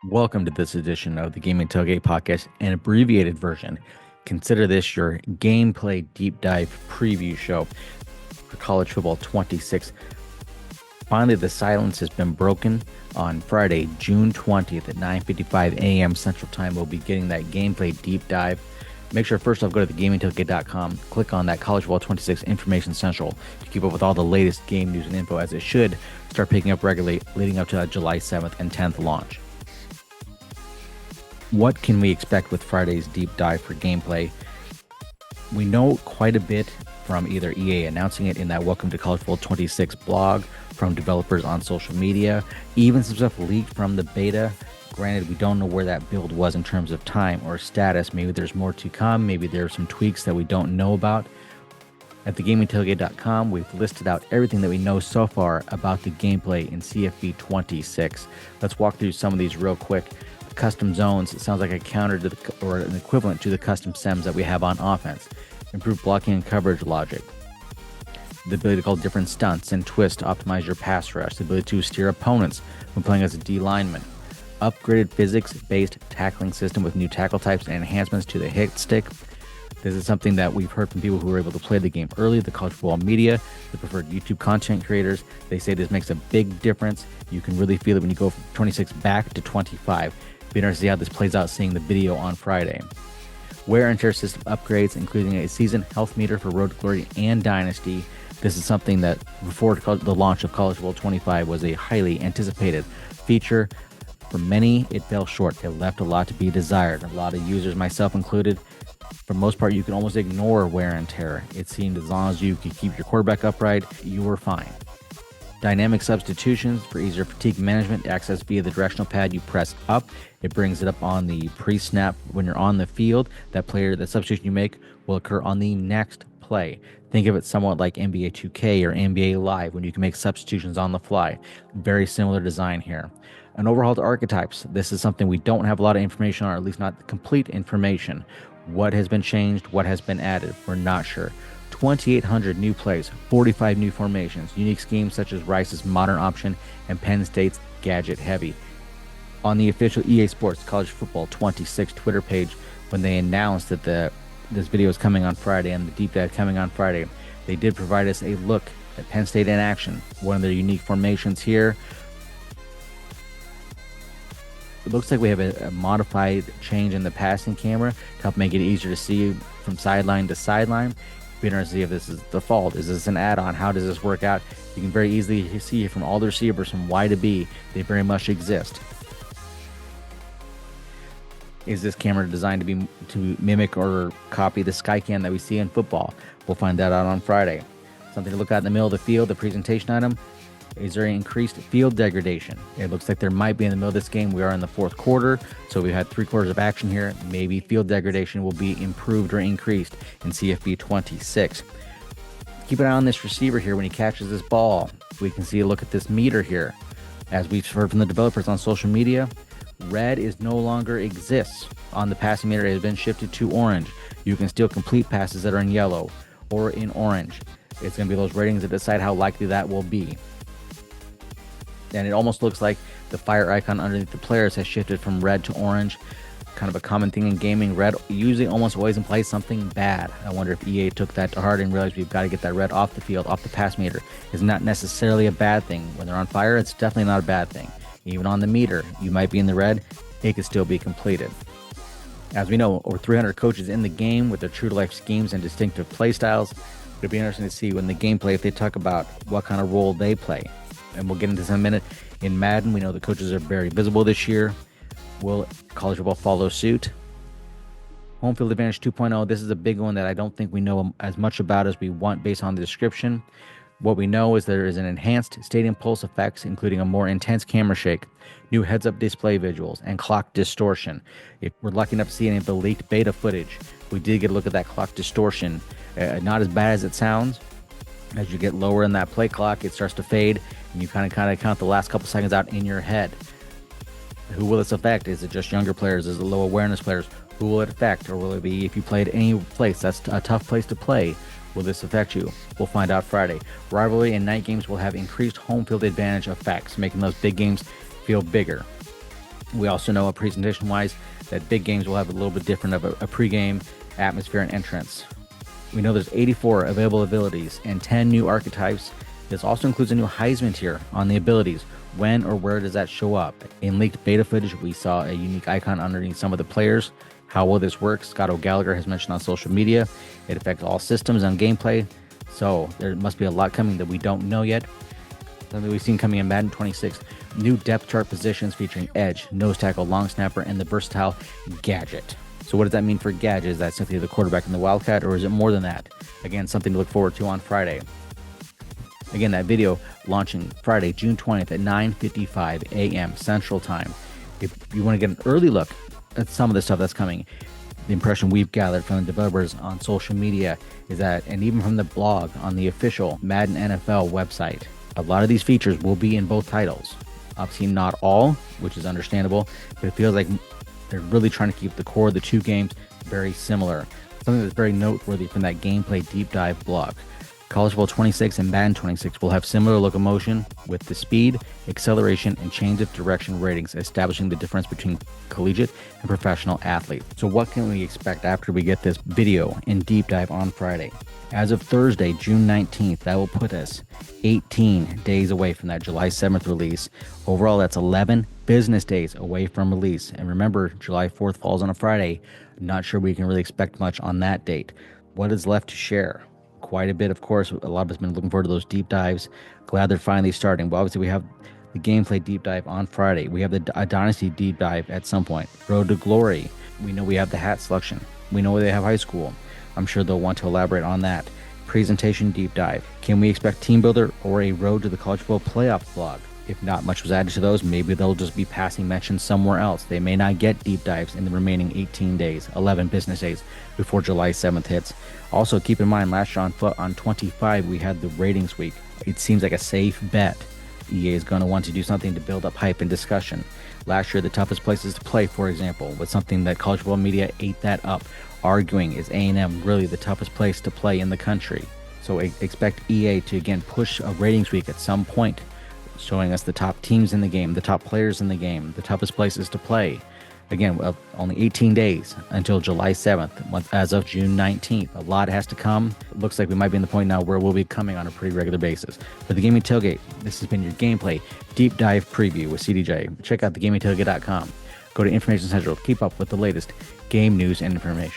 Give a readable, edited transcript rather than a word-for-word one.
Welcome to this edition of the Gaming Tailgate Podcast, an abbreviated version. Consider this your gameplay deep dive preview show for College Football 26. Finally, the silence has been broken. On Friday, June 20th at 9:55 a.m. Central Time, we'll be getting that gameplay deep dive. Make sure first off, go to thegamingtailgate.com, click on that College Football 26 Information Central to keep up with all the latest game news and info, as it should start picking up regularly leading up to that July 7th and 10th launch. What can we expect with Friday's deep dive for gameplay? We know quite a bit from either EA announcing it in that Welcome to College Football 26 blog, from developers on social media, even some stuff leaked from the beta. Granted, we don't know where that build was in terms of time or status. Maybe there's more to come. Maybe there are some tweaks that we don't know about. At thegamingtailgate.com, we've listed out everything that we know so far about the gameplay in CFB 26. Let's walk through some of these real quick. The custom zones, it sounds like a counter to or an equivalent to the custom sems that we have on offense. Improved blocking and coverage logic. The ability to call different stunts and twists to optimize your pass rush. The ability to steer opponents when playing as a D lineman. Upgraded physics-based tackling system with new tackle types and enhancements to the hit stick. This is something that we've heard from people who were able to play the game early, the college football media, the preferred YouTube content creators. They say this makes a big difference. You can really feel it when you go from 26 back to 25. Be interested to see how this plays out seeing the video on Friday. Wear and tear system upgrades, including a season health meter for Road to Glory and Dynasty. This is something that before the launch of College Football 25 was a highly anticipated feature. For many, it fell short. It left a lot to be desired. A lot of users, myself included, for the most part, you can almost ignore wear and tear. It seemed as long as you could keep your quarterback upright, you were fine. Dynamic substitutions for easier fatigue management, access via the directional pad. You press up, it brings it up on the pre-snap when you're on the field. That substitution you make will occur on the next play. Think of it somewhat like NBA 2K or NBA Live when you can make substitutions on the fly. Very similar design here. An overhaul to archetypes. This is something we don't have a lot of information on, or at least not complete information. What has been changed? What has been added? We're not sure. 2,800 new plays, 45 new formations, unique schemes such as Rice's modern option and Penn State's gadget heavy. On the official EA Sports College Football 26 Twitter page, when they announced that this video is coming on Friday and the deep dive coming on Friday, they did provide us a look at Penn State in action. One of their unique formations here. It looks like we have a modified change in the passing camera to help make it easier to see from sideline to sideline. Be interested to see if this is default. Is this an add-on? How does this work out? You can very easily see from all the receivers from Y to B, they very much exist. Is this camera designed to mimic or copy the Skycam that we see in football? We'll find that out on Friday. Something to look at in the middle of the field, the presentation item. Is there increased field degradation? It looks like there might be in the middle of this game. We are in the fourth quarter, so we've had 3 quarters of action here. Maybe field degradation will be improved or increased in CFB 26. Keep an eye on this receiver here when he catches this ball. We can see a look at this meter here. As we've heard from the developers on social media, red is no longer exists on the passing meter. It has been shifted to orange. You can still complete passes that are in yellow or in orange. It's going to be those ratings that decide how likely that will be. And it almost looks like the fire icon underneath the players has shifted from red to orange. Kind of a common thing in gaming. Red usually almost always implies something bad. I wonder if EA took that to heart and realized we've got to get that red off the field, off the pass meter. It's not necessarily a bad thing. When they're on fire, it's definitely not a bad thing. Even on the meter, you might be in the red, it could still be completed. As we know, over 300 coaches in the game with their true-to-life schemes and distinctive play styles. It'll be interesting to see when the gameplay, if they talk about what kind of role they play. And we'll get into this in a minute. In Madden, we know the coaches are very visible this year. Will college football follow suit? Home field advantage 2.0. This is a big one that I don't think we know as much about as we want based on the description. What we know is there is an enhanced stadium pulse effects, including a more intense camera shake, new heads-up display visuals, and clock distortion. If we're lucky enough to see any of the leaked beta footage, we did get a look at that clock distortion. Not as bad as it sounds. As you get lower in that play clock, it starts to fade, and you kind of count the last couple seconds out in your head. Who will this affect? Is it just younger players? Is it low awareness players? Who will it affect? Or will it be if you played any place that's a tough place to play? Will this affect you? We'll find out Friday. Rivalry and night games will have increased home field advantage effects, making those big games feel bigger. We also know presentation-wise that big games will have a little bit different of a pregame atmosphere and entrance. We know there's 84 available abilities and 10 new archetypes. This also includes a new Heisman tier on the abilities. When or where does that show up? In leaked beta footage, we saw a unique icon underneath some of the players. How will this work? Scott O'Gallagher has mentioned on social media. It affects all systems and gameplay. So there must be a lot coming that we don't know yet. Something we've seen coming in Madden 26. New depth chart positions featuring edge, nose tackle, long snapper, and the versatile gadget. So what does that mean for gadget? Is that simply the quarterback and the Wildcat, or is it more than that? Again, something to look forward to on Friday. Again, that video launching Friday, June 20th at 9:55 a.m. Central Time. If you want to get an early look at some of the stuff that's coming, the impression we've gathered from the developers on social media is that, and even from the blog on the official Madden NFL website, a lot of these features will be in both titles. Obviously not all, which is understandable, but it feels like they're really trying to keep the core of the two games very similar. Something that's very noteworthy from that gameplay deep dive blog. College Football 26 and Madden 26 will have similar locomotion with the speed, acceleration, and change of direction ratings, establishing the difference between collegiate and professional athletes. So what can we expect after we get this video and deep dive on Friday? As of Thursday, June 19th, that will put us 18 days away from that July 7th release. Overall, that's 11 business days away from release. And remember, July 4th falls on a Friday. Not sure we can really expect much on that date. What is left to share? Quite a bit, of course. A lot of us have been looking forward to those deep dives. Glad they're finally starting. Well, obviously, we have the gameplay deep dive on Friday. We have the Dynasty deep dive at some point. Road to Glory. We know we have the hat selection. We know they have high school. I'm sure they'll want to elaborate on that. Presentation deep dive. Can we expect Team Builder or a Road to the College Football Playoff vlog? If not much was added to those, maybe they'll just be passing mention somewhere else. They may not get deep dives in the remaining 18 days, 11 business days before July 7th hits. Also, keep in mind, last year on 25, we had the ratings week. It seems like a safe bet. EA is going to want to do something to build up hype and discussion. Last year, the toughest places to play, for example, was something that college football media ate that up, arguing is A&M really the toughest place to play in the country. So expect EA to, again, push a ratings week at some point, showing us the top teams in the game, the top players in the game, the toughest places to play. Again, only 18 days until July 7th, as of June 19th. A lot has to come. It looks like we might be in the point now where we'll be coming on a pretty regular basis. For the Gaming Tailgate, this has been your gameplay deep dive preview with CDJ. Check out thegamingtailgate.com. Go to Information Central to keep up with the latest game news and information.